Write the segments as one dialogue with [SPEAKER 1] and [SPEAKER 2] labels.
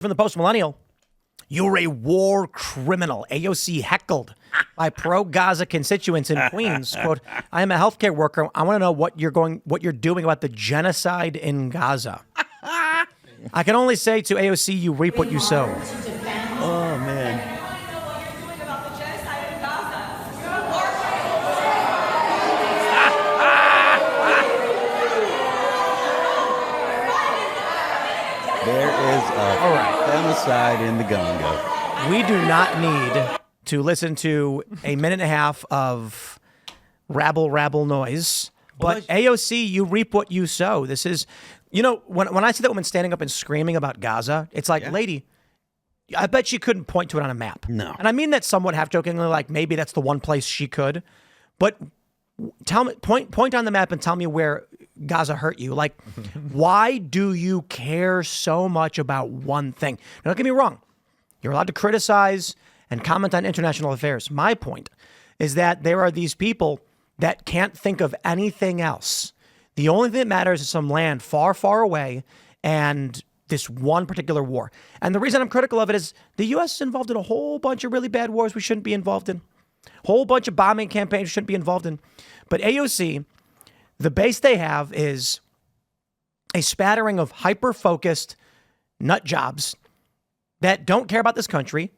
[SPEAKER 1] From the post-millennial, you're a war criminal. AOC heckled by pro-Gaza constituents in Queens. Quote, I am a healthcare worker. I want to know what you're doing about the genocide in Gaza. I can only say to AOC, you reap what you sow.
[SPEAKER 2] Oh, man. There is a femicide in the gongo.
[SPEAKER 1] We do not need to listen to a minute and a half of rabble noise. But AOC, you reap what you sow. This is, you know, when I see that woman standing up and screaming about Gaza, it's like, lady, I bet she couldn't point to it on a map.
[SPEAKER 2] No.
[SPEAKER 1] And I mean that somewhat half-jokingly, like maybe that's the one place she could. But tell me, point on the map and tell me where Gaza hurt you. Like, why do you care so much about one thing? Now, don't get me wrong. You're allowed to criticize and comment on international affairs. My point is that there are these people that can't think of anything else. The only thing that matters is some land far, far away and this one particular war. And the reason I'm critical of it is the U.S. is involved in a whole bunch of really bad wars we shouldn't be involved in. Whole bunch of bombing campaigns we shouldn't be involved in. But AOC, the base they have is a spattering of hyper-focused nut jobs that don't care about this country,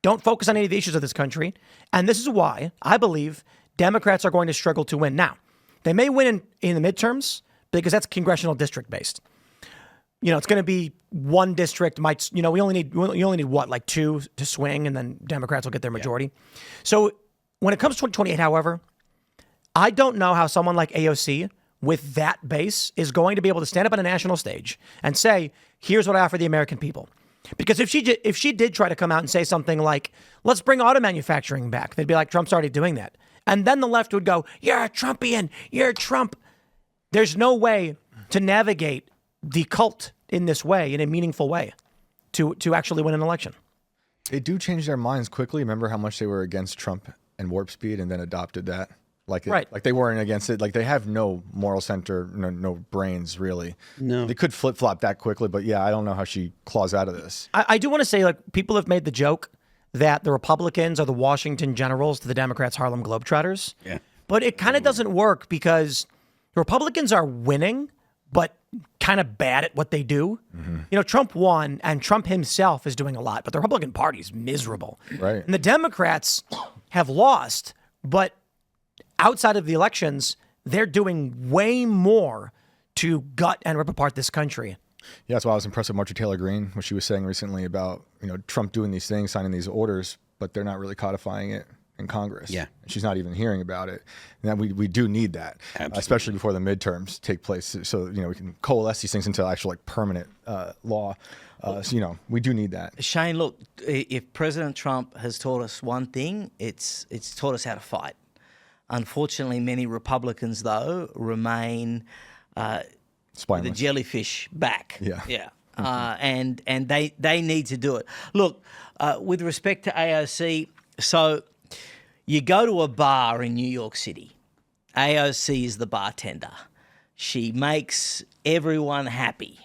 [SPEAKER 1] don't focus on any of the issues of this country. And this is why I believe Democrats are going to struggle to win. Now, they may win in the midterms because that's congressional district based. You know, it's going to be one district might, you know, we only need what, like two to swing, and then Democrats will get their majority. Yeah. So when it comes to 2028, however, I don't know how someone like AOC with that base is going to be able to stand up on a national stage and say, here's what I offer the American people. Because if she did try to come out and say something like, let's bring auto manufacturing back, they'd be like, Trump's already doing that. And then the left would go, you're a Trumpian, you're a Trump. There's no way to navigate the cult in this way, in a meaningful way, to actually win an election.
[SPEAKER 3] They do change their minds quickly. Remember how much they were against Trump and warp speed and then adopted that? Like they weren't against it. Like they have no moral center, no brains really. No, they could flip flop that quickly. But yeah, I don't know how she claws out of this.
[SPEAKER 1] I do want to say, like, people have made the joke that the Republicans are the Washington Generals to the Democrats' Harlem Globetrotters. Yeah, but it kind of doesn't work because the Republicans are winning, but kind of bad at what they do. Mm-hmm. You know, Trump won, and Trump himself is doing a lot, but the Republican Party is miserable. Right, and the Democrats have lost, but outside of the elections, they're doing way more to gut and rip apart this country.
[SPEAKER 3] Yeah, that's why I was impressed with Marjorie Taylor Greene, what she was saying recently about, you know, Trump doing these things, signing these orders, but they're not really codifying it in Congress. Yeah. And she's not even hearing about it. And we do need that, especially before the midterms take place. So, you know, we can coalesce these things into actual like permanent law. So, you know, we do need that.
[SPEAKER 4] Shane, look, if President Trump has taught us one thing, it's taught us how to fight. Unfortunately, many Republicans, though, remain the jellyfish back. Yeah. Yeah. And they need to do it. Look, with respect to AOC, so you go to a bar in New York City. AOC is the bartender. She makes everyone happy.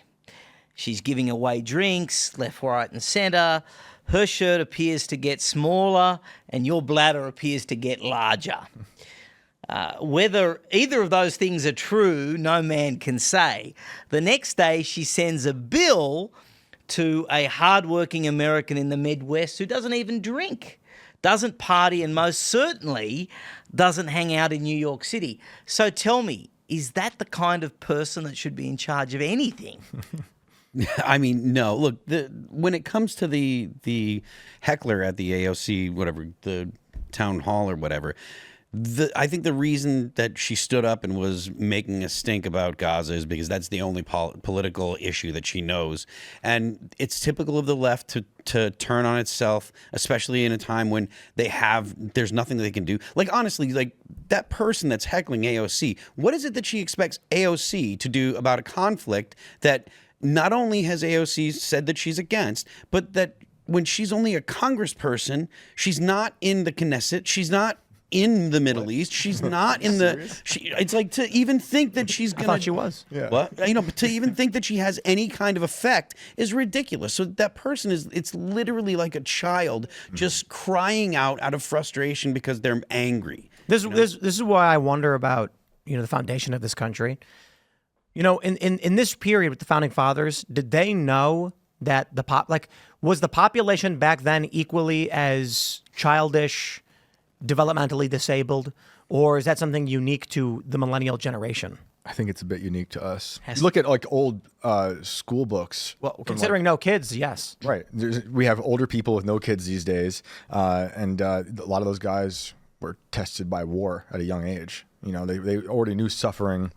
[SPEAKER 4] She's giving away drinks left, right, and center. Her shirt appears to get smaller and your bladder appears to get larger. Whether either of those things are true, no man can say. The next day, she sends a bill to a hardworking American in the Midwest who doesn't even drink, doesn't party, and most certainly doesn't hang out in New York City. So tell me, is that the kind of person that should be in charge of anything?
[SPEAKER 2] I mean, no. Look, when it comes to the heckler at the AOC, whatever, the town hall or whatever, I think the reason that she stood up and was making a stink about Gaza is because that's the only political issue that she knows. And it's typical of the left to turn on itself, especially in a time when there's nothing that they can do. Like, honestly, like that person that's heckling AOC, what is it that she expects AOC to do about a conflict that not only has AOC said that she's against, but that when she's only a congressperson, she's not in the Knesset, she's not in the Middle East. She's not in the. It's like to even think that she's gonna.
[SPEAKER 1] I thought she was.
[SPEAKER 3] Yeah.
[SPEAKER 2] What? But to even think that she has any kind of effect is ridiculous. So that person is. It's literally like a child just crying out of frustration because they're angry.
[SPEAKER 1] This is why I wonder about the foundation of this country. In this period with the founding fathers, did they know that was the population back then equally as childish, developmentally disabled, or is that something unique to the millennial generation?
[SPEAKER 3] I think it's a bit unique to us. Look at like old school books.
[SPEAKER 1] Well, considering no kids, yes.
[SPEAKER 3] Right. We have older people with no kids these days, and a lot of those guys were tested by war at a young age. They already knew suffering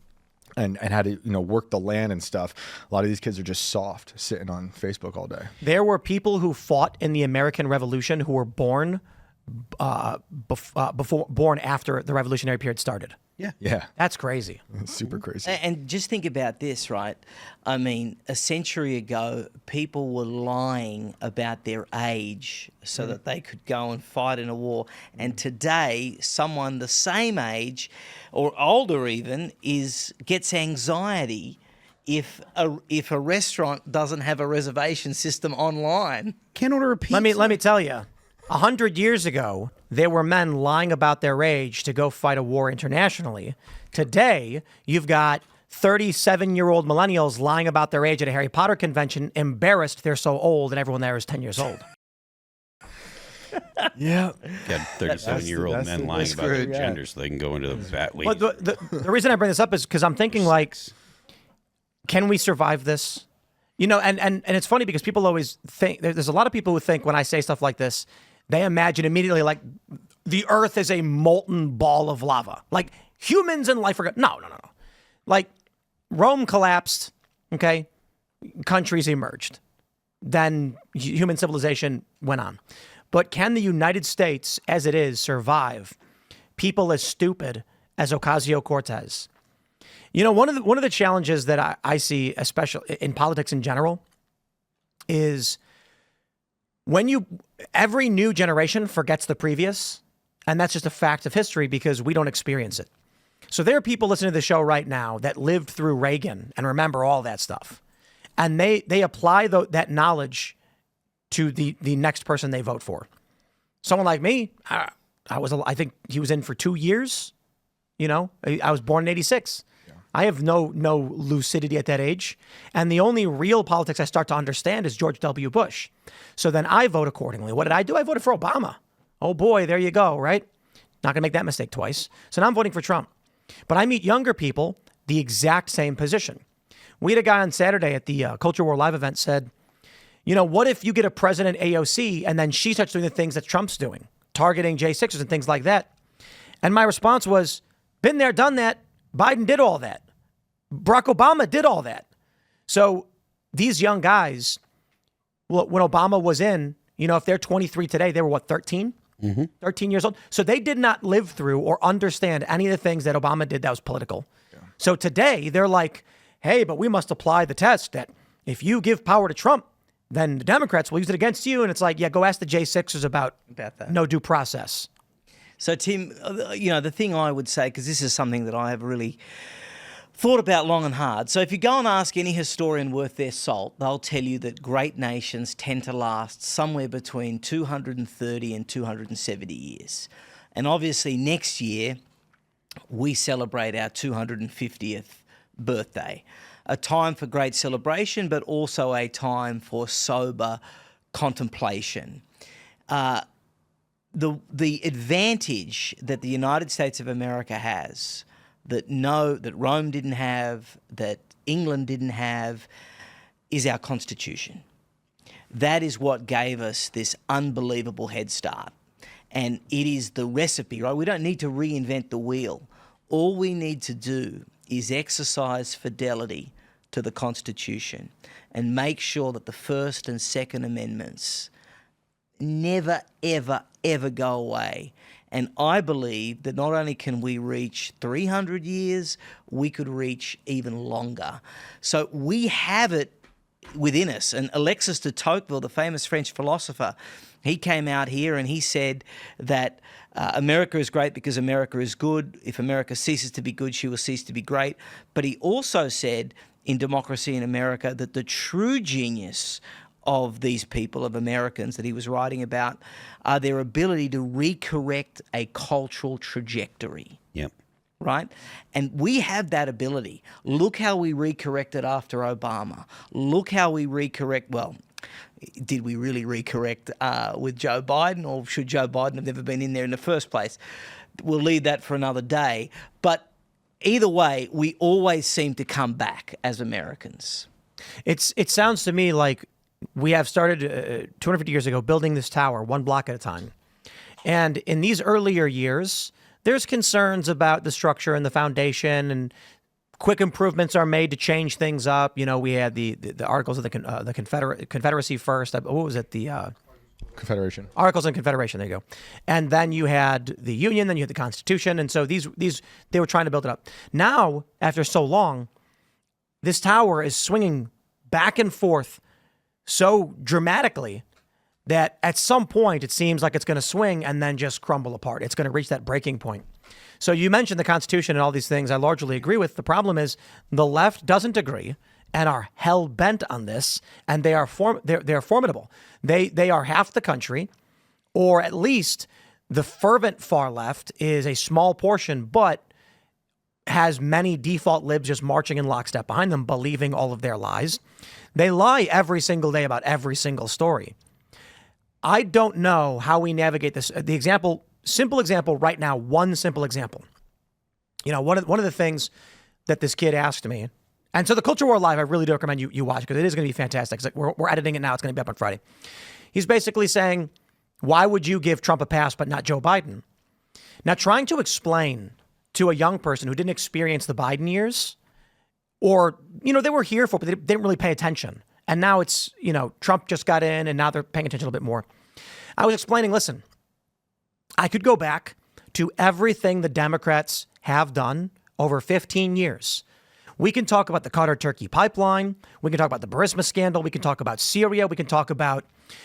[SPEAKER 3] and had to work the land and stuff. A lot of these kids are just soft, sitting on Facebook all day.
[SPEAKER 1] There were people who fought in the American Revolution who were born born after the revolutionary period started.
[SPEAKER 3] Yeah.
[SPEAKER 1] That's crazy.
[SPEAKER 3] It's super crazy.
[SPEAKER 4] And just think about this, right? I mean, a century ago, people were lying about their age so that they could go and fight in a war. And today, someone the same age or older even gets anxiety if a restaurant doesn't have a reservation system online.
[SPEAKER 2] Can't order a pizza.
[SPEAKER 1] Let me tell you. 100 years ago, there were men lying about their age to go fight a war internationally. Today, you've got 37-year-old millennials lying about their age at a Harry Potter convention, embarrassed they're so old and everyone there is 10 years old.
[SPEAKER 3] Yeah.
[SPEAKER 2] Got 37-year-old men lying about their gender so they can go into the bat league.
[SPEAKER 1] But the reason I bring this up is because I'm thinking, like, can we survive this? And it's funny because people always think, there's a lot of people who think when I say stuff like this, they imagine immediately like the earth is a molten ball of lava. Like humans and life are good. No. Like Rome collapsed, okay? Countries emerged. Then human civilization went on. But can the United States, as it is, survive people as stupid as Ocasio-Cortez? One of the challenges that I see, especially in politics in general, is every new generation forgets the previous, and that's just a fact of history because we don't experience it. So there are people listening to the show right now that lived through Reagan and remember all that stuff, and they apply that knowledge to the next person they vote for. Someone like me, I think he was in for 2 years. I was born in '86. I have no lucidity at that age. And the only real politics I start to understand is George W. Bush. So then I vote accordingly. What did I do? I voted for Obama. Oh boy, there you go, right? Not gonna make that mistake twice. So now I'm voting for Trump. But I meet younger people, the exact same position. We had a guy on Saturday at the Culture War Live event said, what if you get a President AOC and then she starts doing the things that Trump's doing, targeting J6ers and things like that? And my response was, been there, done that. Biden did all that. Barack Obama did all that. So these young guys, when Obama was in, if they're 23 today, they were 13? Mm-hmm. 13 years old. So they did not live through or understand any of the things that Obama did that was political. Yeah. So today they're like, hey, but we must apply the test that if you give power to Trump, then the Democrats will use it against you. And it's like, yeah, go ask the J6ers about that. No due process.
[SPEAKER 4] So, Tim, the thing I would say, because this is something that I have really thought about long and hard. So if you go and ask any historian worth their salt, they'll tell you that great nations tend to last somewhere between 230 and 270 years. And obviously next year, we celebrate our 250th birthday. A time for great celebration, but also a time for sober contemplation. The advantage that the United States of America has that Rome didn't have, that England didn't have, is our Constitution. That is what gave us this unbelievable head start. And it is the recipe, right? We don't need to reinvent the wheel. All we need to do is exercise fidelity to the Constitution and make sure that the First and Second Amendments never, ever, ever go away. And I believe that not only can we reach 300 years, we could reach even longer. So we have it within us. And Alexis de Tocqueville, the famous French philosopher, he came out here and he said that America is great because America is good. If America ceases to be good, she will cease to be great. But he also said in Democracy in America that the true genius of these people, of Americans that he was writing about, are their ability to recorrect a cultural trajectory.
[SPEAKER 2] Yep.
[SPEAKER 4] Right? And we have that ability. Look how we recorrected after Obama. Look how we recorrect, well, did we really recorrect with Joe Biden, or should Joe Biden have never been in there in the first place? We'll leave that for another day. But either way, we always seem to come back as Americans.
[SPEAKER 1] It sounds to me like we have started 250 years ago building this tower one block at a time. And in these earlier years, there's concerns about the structure and the foundation, and quick improvements are made to change things up. You know, we had the Articles of the Confederacy first. What was it? The
[SPEAKER 3] Confederation.
[SPEAKER 1] Articles of Confederation. There you go. And then you had the Union. Then you had the Constitution. And so these they were trying to build it up. Now, after so long, this tower is swinging back and forth so dramatically that at some point it seems like it's going to swing and then just crumble apart. It's going to reach that breaking point. So you mentioned the Constitution and all these things I largely agree with. The problem is the left doesn't agree and are hell-bent on this, and they are they're formidable. They are half the country, or at least the fervent far left is a small portion, but has many default libs just marching in lockstep behind them, believing all of their lies. They lie every single day about every single story. I don't know how we navigate this. Simple example right now, one simple example. You know, one of the things that this kid asked me, and so the Culture War Live, I really do recommend you watch, because it is going to be fantastic. It's like we're editing it now. It's going to be up on Friday. He's basically saying, why would you give Trump a pass but not Joe Biden? Now, trying to explain to a young person who didn't experience the Biden years, or, you know, they were here for, but they didn't really pay attention. And now it's, you know, Trump just got in and now they're paying attention a little bit more. I was explaining, listen, I could go back to everything the Democrats have done over 15 years. We can talk about the Qatar-Turkey pipeline. We can talk about the Burisma scandal. We can talk about Syria. We can talk about,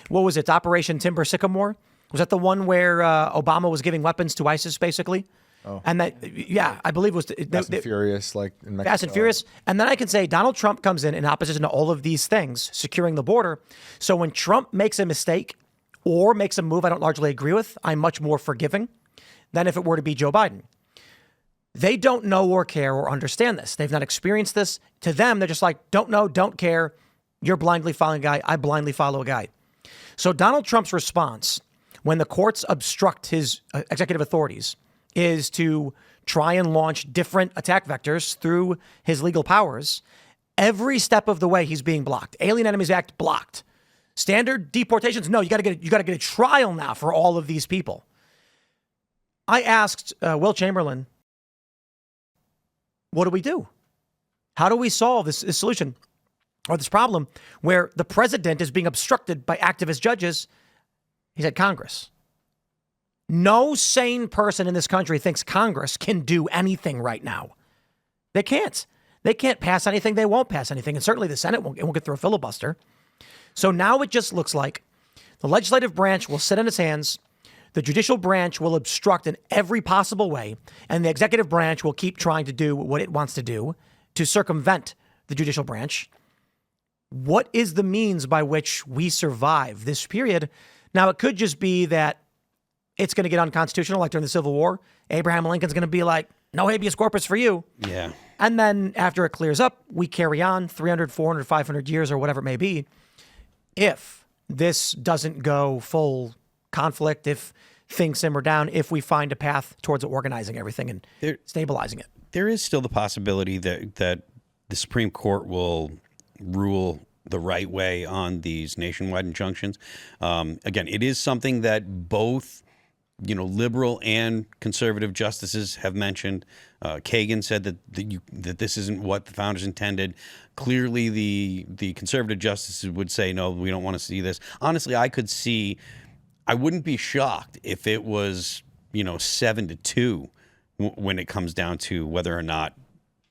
[SPEAKER 1] what was it, Operation Timber Sycamore? Was that the one where Obama was giving weapons to ISIS, basically? Oh. And that, yeah, I believe it was
[SPEAKER 3] Fast and Furious, like in Mexico.
[SPEAKER 1] Fast and Furious. And then I can say Donald Trump comes in opposition to all of these things, securing the border. So when Trump makes a mistake or makes a move I don't largely agree with, I'm much more forgiving than if it were to be Joe Biden. They don't know or care or understand this. They've not experienced this. To them, they're just like, don't know, don't care. You're blindly following a guy. I blindly follow a guy. So Donald Trump's response when the courts obstruct his executive authorities is to try and launch different attack vectors through his legal powers. Every step of the way, he's being blocked. Alien Enemies Act blocked. Standard deportations, no, you got to get a trial now for all of these people. I asked Will Chamberlain, what do we do? How do we solve this solution or this problem where the president is being obstructed by activist judges? He said, Congress. No sane person in this country thinks Congress can do anything right now. They can't. They can't pass anything. They won't pass anything. And certainly the Senate won't get through a filibuster. So now it just looks like the legislative branch will sit on its hands. The judicial branch will obstruct in every possible way. And the executive branch will keep trying to do what it wants to do to circumvent the judicial branch. What is the means by which we survive this period? Now, it could just be that it's going to get unconstitutional, like during the Civil War. Abraham Lincoln's going to be like, no habeas corpus for you.
[SPEAKER 2] Yeah.
[SPEAKER 1] And then after it clears up, we carry on 300, 400, 500 years or whatever it may be. If this doesn't go full conflict, if things simmer down, if we find a path towards organizing everything and stabilizing it.
[SPEAKER 2] There is still the possibility that the Supreme Court will rule the right way on these nationwide injunctions. Again, it is something that both liberal and conservative justices have mentioned. Kagan said that this isn't what the founders intended. Clearly, the conservative justices would say, no, we don't want to see this. Honestly, I wouldn't be shocked if it was 7-2 when it comes down to whether or not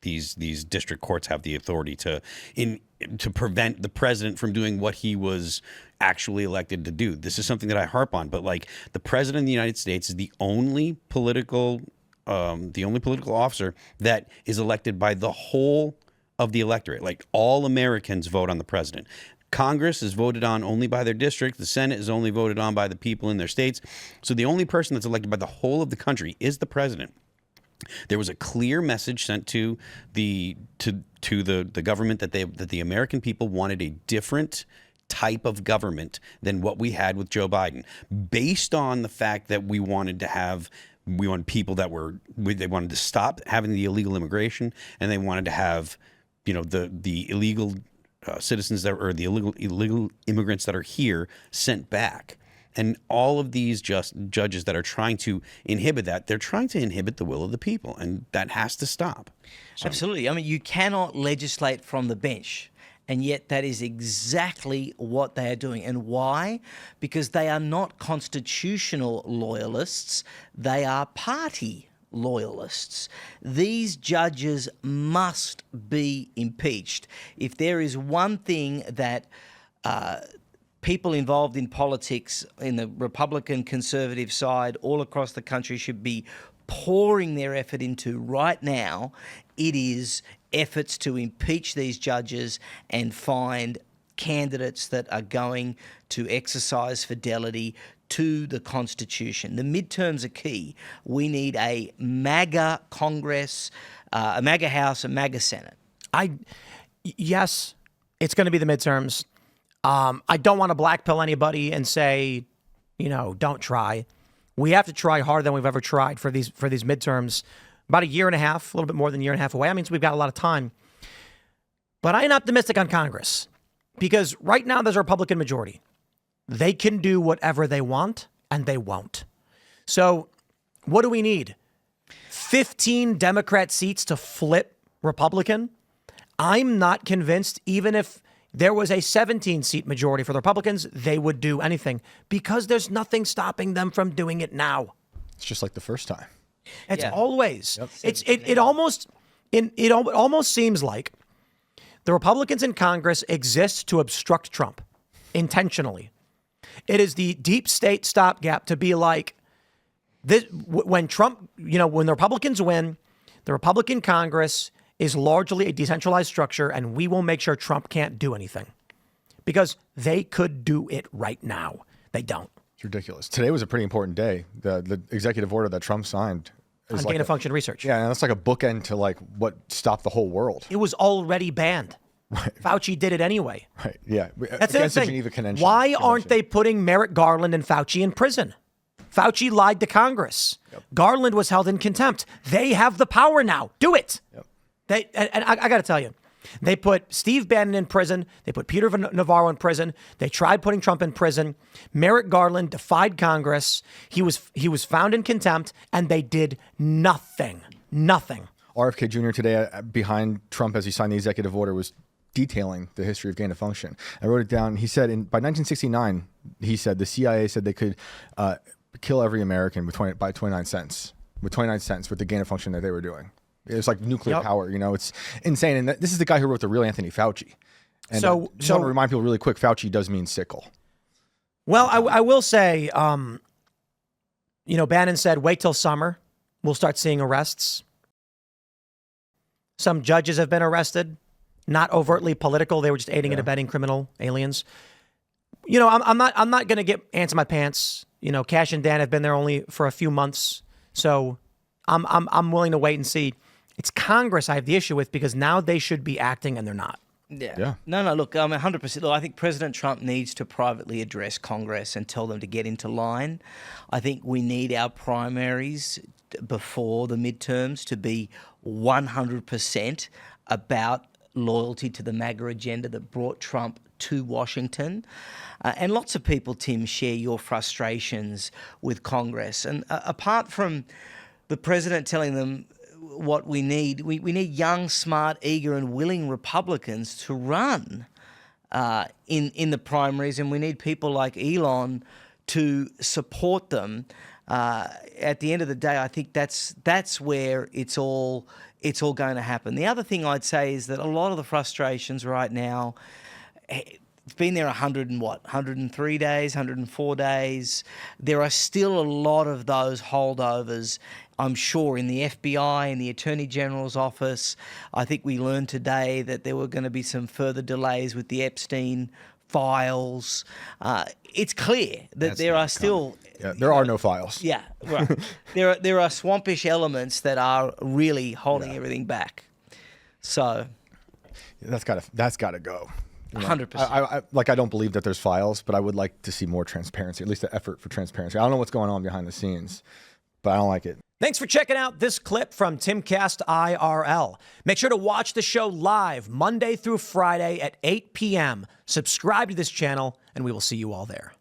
[SPEAKER 2] these district courts have the authority to, in to prevent the president from doing what he was actually elected to do. This is something that I harp on, but like the president of the United States is the only political officer that is elected by the whole of the electorate. Like all Americans vote on the president. Congress is voted on only by their district. The Senate is only voted on by the people in their states. So the only person that's elected by the whole of the country is the president. There was a clear message sent to the government that the American people wanted a different type of government than what we had with Joe Biden, based on the fact that we wanted people that they wanted to stop having the illegal immigration, and they wanted to have, the illegal citizens or the illegal immigrants that are here sent back. And all of these judges that are trying to inhibit that, they're trying to inhibit the will of the people, and that has to stop. So.
[SPEAKER 4] Absolutely. I mean, you cannot legislate from the bench. And yet that is exactly what they are doing. And why? Because they are not constitutional loyalists. They are party loyalists. These judges must be impeached. If there is one thing that people involved in politics in the Republican conservative side all across the country should be pouring their effort into right now, it is efforts to impeach these judges and find candidates that are going to exercise fidelity to the Constitution. The midterms are key. We need a MAGA Congress, a MAGA House, a MAGA Senate.
[SPEAKER 1] Yes, it's going to be the midterms. I don't want to blackpill anybody and say, don't try. We have to try harder than we've ever tried for these midterms. About a year and a half, a little bit more than a year and a half away. I mean, so we've got a lot of time. But I am optimistic on Congress because right now there's a Republican majority. They can do whatever they want, and they won't. So what do we need? 15 Democrat seats to flip Republican? I'm not convinced, even if there was a 17-seat majority for the Republicans, they would do anything because there's nothing stopping them from doing it now.
[SPEAKER 3] It's just like the first time.
[SPEAKER 1] It's always. Yep. It almost seems like the Republicans in Congress exist to obstruct Trump intentionally. It is the deep state stopgap to be like this when Trump, when the Republicans win, the Republican Congress is largely a decentralized structure, and we will make sure Trump can't do anything because they could do it right now. They don't.
[SPEAKER 3] It's ridiculous. Today was a pretty important day. The executive order that Trump signed
[SPEAKER 1] on gain of function research.
[SPEAKER 3] Yeah, and that's like a bookend to like what stopped the whole world.
[SPEAKER 1] It was already banned. Right. Fauci did it anyway.
[SPEAKER 3] Right. Yeah.
[SPEAKER 1] That's the thing. Why aren't they putting Merrick Garland and Fauci in prison? Fauci lied to Congress. Yep. Garland was held in contempt. They have the power now. Do it. Yep. I got to tell you, they put Steve Bannon in prison. They put Peter Navarro in prison. They tried putting Trump in prison. Merrick Garland defied Congress. He was found in contempt, and they did nothing. Nothing.
[SPEAKER 3] RFK Jr. today behind Trump as he signed the executive order was detailing the history of gain of function. I wrote it down. He said by 1969, he said the CIA said they could kill every American by 29 cents. With 29 cents with the gain of function that they were doing. It was like nuclear power, it's insane. And this is the guy who wrote the real Anthony Fauci. And I want to remind people really quick, Fauci does mean sickle.
[SPEAKER 1] Well, I will say, Bannon said, wait till summer. We'll start seeing arrests. Some judges have been arrested, not overtly political. They were just aiding and abetting criminal aliens. I'm not going to get ants in my pants. Cash and Dan have been there only for a few months. So I'm willing to wait and see. It's Congress I have the issue with because now they should be acting and they're not.
[SPEAKER 4] Yeah. No, look, 100%. Look, I think President Trump needs to privately address Congress and tell them to get into line. I think we need our primaries before the midterms to be 100% about loyalty to the MAGA agenda that brought Trump to Washington. And lots of people, Tim, share your frustrations with Congress. And apart from the president telling them what we need young, smart, eager and willing Republicans to run in the primaries, and we need people like Elon to support them. At the end of the day, I think that's where it's all it's all going to happen. The other thing I'd say is that a lot of the frustrations right now, it's been there 103 days, 104 days. There are still a lot of those holdovers, I'm sure, in the FBI, in the Attorney General's office. I think we learned today that there were going to be some further delays with the Epstein files. It's clear that there are still...
[SPEAKER 3] Yeah, there are no files.
[SPEAKER 4] Yeah, right. there are swampish elements that are really holding everything back. So...
[SPEAKER 3] That's got to go.
[SPEAKER 4] 100%.
[SPEAKER 3] I don't believe that there's files, but I would like to see more transparency, at least the effort for transparency. I don't know what's going on behind the scenes, but I don't like it.
[SPEAKER 1] Thanks for checking out this clip from Timcast IRL. Make sure to watch the show live Monday through Friday at 8 p.m. Subscribe to this channel, and we will see you all there.